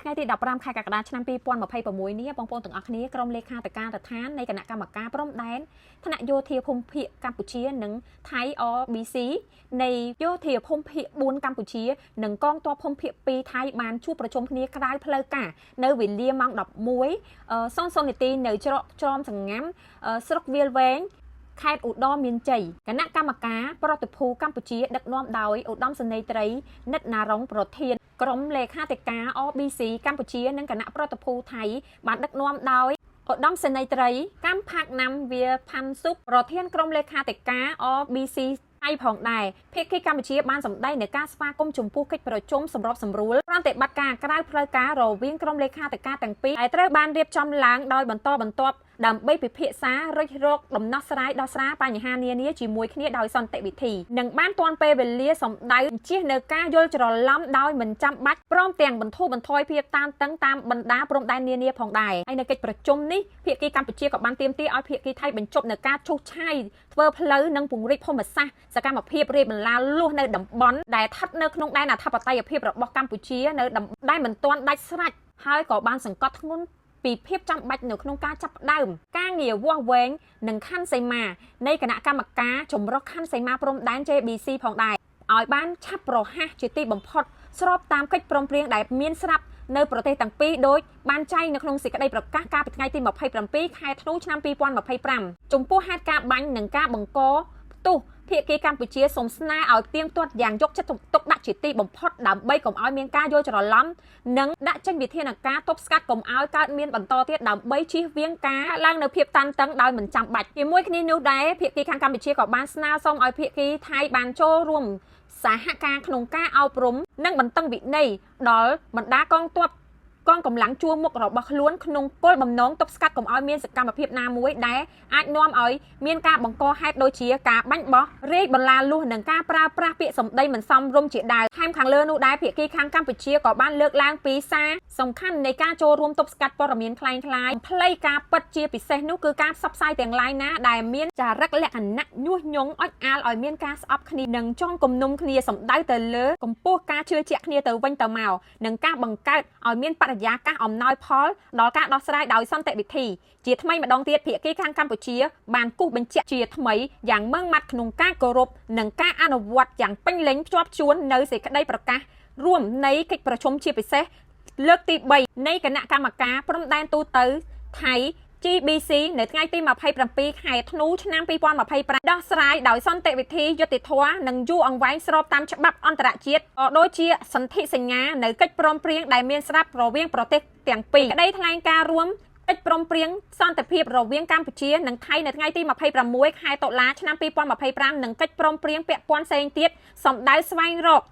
ថ្ងៃទី15ខែកក្កដាឆ្នាំ2026នេះបងប្អូនទាំងអស់គ្នាក្រុមលេខាធិការដ្ឋាននៃគណៈកម្មការព្រំដែនថ្នាក់យោធាភូមិភាគកម្ពុជានិងថៃ RBC នៃយោធាភូមិភាគ4កម្ពុជានិងកងទ័ពភូមិភាគ2ថៃបានជួបប្រជុំគ្នាក្រៅផ្លូវការនៅវេលាម៉ោង11:00នាទីនៅច្រកច្រមសង្ងាំស្រុកវាលវែងខេត្តឧត្តរមានជ័យគណៈកម្មការប្រតិភូកម្ពុជាដឹកនាំដោយឧត្តមសេនីយ៍ត្រីនិតណារុងប្រធានក្រុមលេខាធិការ RBC កម្ពុជានិងគណៈប្រតិភូថៃបានដឹកនាំដោយឧត្តមសេនីយ៍ត្រីកម្មផាក់ណាំវាផាន់សុកប្រធានក្រុមលេខាធិការ RBC ថៃផងដែរភាគីកម្ពុជាបានសម្ដែងនៅការស្វាគមន៍ចំពោះកិច្ចប្រជុំសម្របសម្រួលប្រតិបត្តិការក្រៅផ្លូវការរវាងក្រុមលេខាធិការទាំងពីរដែលត្រូវបានរៀបចំឡើងដោយបន្តបន្ទាប់ដើម្បីពិភាក្សារិះរកដំណោះស្រាយដោះស្រាយបញ្ហានានាជាមួយគ្នាដោយសន្តិវិធីនិងបានទាន់ពេលវេលាសម្ដៅជៀសនៅការយល់ច្រឡំដោយមិនចាំបាច់ព្រមទាំងបន្ធូរបន្ថយភាពតានតឹងតាមបណ្ដាព្រំដែននានាផងដែរហើយនៅកិច្ចប្រជុំនេះភាគីកម្ពុជាក៏បានទាមទារឲ្យភាគីថៃបញ្ចប់នៅការឈូសឆាយធ្វើផ្លូវនិងពង្រីកភូមិសាស្ត្រសកម្មភាពរាយបន្លាលួសនៅតំបន់ដែលស្ថិតនៅក្នុងដែនអធិបតេយ្យភាពរបស់កម្ពុជានៅដែលមិនទាន់ដាច់ស្រេចហើយក៏បានសង្កត់ធ្ងន់ពីភាពចាំបាច់នៅក្នុងការចាប់ផ្ដើមការងារវាស់វែងនិងខណ្ឌសីមានៃគណៈកម្មការចម្រុះខណ្ឌសីមាព្រំដែន JBC ផងដែរឲ្យបានឆាប់រហ័សជាទីបំផុតស្របតាមកិច្ចព្រមព្រៀងដែលមានស្រាប់នៅប្រទេសទាំងពីរដោយបានចែងនៅក្នុងសេចក្តីប្រកាសកាលពីថ្ងៃទី27ខែធ្នូឆ្នាំ2025ចំពោះហេតុការណ៍បាញ់និងការបង្កផ្ទុះភាគីកម្ពុជាសូមស្នើឲ្យទៀងទាត់យ៉ាងយកចិត្តទុកដាក់ជាទីបំផុតដើម្បីកុំឲ្យមានការយល់ច្រឡំនិងដាក់ចេញវិធានការទប់ស្កាត់កុំឲ្យកើតមានបន្តទៀតដើម្បីជៀសវាងការឡើងនៅភាពតានតឹងដោយមិនចាំបាច់ជាមួយគ្នានោះដែរភាគីខាងកម្ពុជាក៏បានស្នើសុំឲ្យភាគីថៃបានចូលរួមសហការក្នុងការអប់រំនិងបន្តឹងវិន័យដល់បណ្ដាកងទ័ពកងកម្លាំងជួរមុខរបស់ខ្លួនក្នុងគោលបំណងទប់ស្កាត់កុំឲ្យមានសកម្មភាពណាមួយដែលអាចនាំឲ្យមានការបង្កហេតុដូចជាការបាញ់បោះរាយបន្លាលួសនិងការប្រើប្រាស់ពាក្យសម្ដីមិនសមរម្យជាដើមថែមខាងលើនោះដែរភាគីខាងកម្ពុជាក៏បានលើកឡើងពីសារសំខាន់នៃការចូលរួមទប់ស្កាត់ព័ត៌មានคล้ายៗផ្លូវការពិតជាពិសេសនោះគឺការផ្សព្វផ្សាយទាំងឡាយណាដែលមានចរិតលក្ខណៈញុះញង់អុចអាលឲ្យមានការស្អប់គ្នានិងចងគំនុំគ្នាសម្ដៅទៅលើកម្ពស់ការជឿជាក់គ្នាទៅវិញទៅមកនិងការបង្កើតឲ្យមានបរិយាកាសអំណោយផលដល់ការដោះស្រាយដោយសន្តិវិធីជាថ្មីម្ដងទៀតភាគីខាងកម្ពុជាបានគូសបញ្ជាក់ជាថ្មីយ៉ាងម៉ឺងម៉ាត់ក្នុងការគោរពនិងការអនុវត្តយ៉ាងពេញលេញភ្ជាប់ជួននៅសេចក្តីប្រកាសរួមនៃកិច្ចប្រជុំជាពិសេសលើកទី3នៃគណៈកម្មការព្រំដែនទូទៅថៃ GBC នៅថ្ងៃទី27ខែធ្នូឆ្នាំ2025ដោះស្រាយដោយសន្តិវិធីយុត្តិធម៌និងយូរអង្វែងស្របតាមច្បាប់អន្តរជាតិក៏ដូចជាសន្ធិសញ្ញានៅកិច្ចព្រមព្រៀងដែលមានស្រាប់រវាងប្រទេសទាំងពីរក្តីថ្លែងការណ៍រួមកិច្ចព្រមព្រៀងសន្តិភាពរវាងកម្ពុជានិងថៃនៅថ្ងៃទី26ខែតុលាឆ្នាំ2025និងកិច្ចព្រមព្រៀងពាក់ព័ន្ធផ្សេងទៀតសម្ដៅស្វែងរក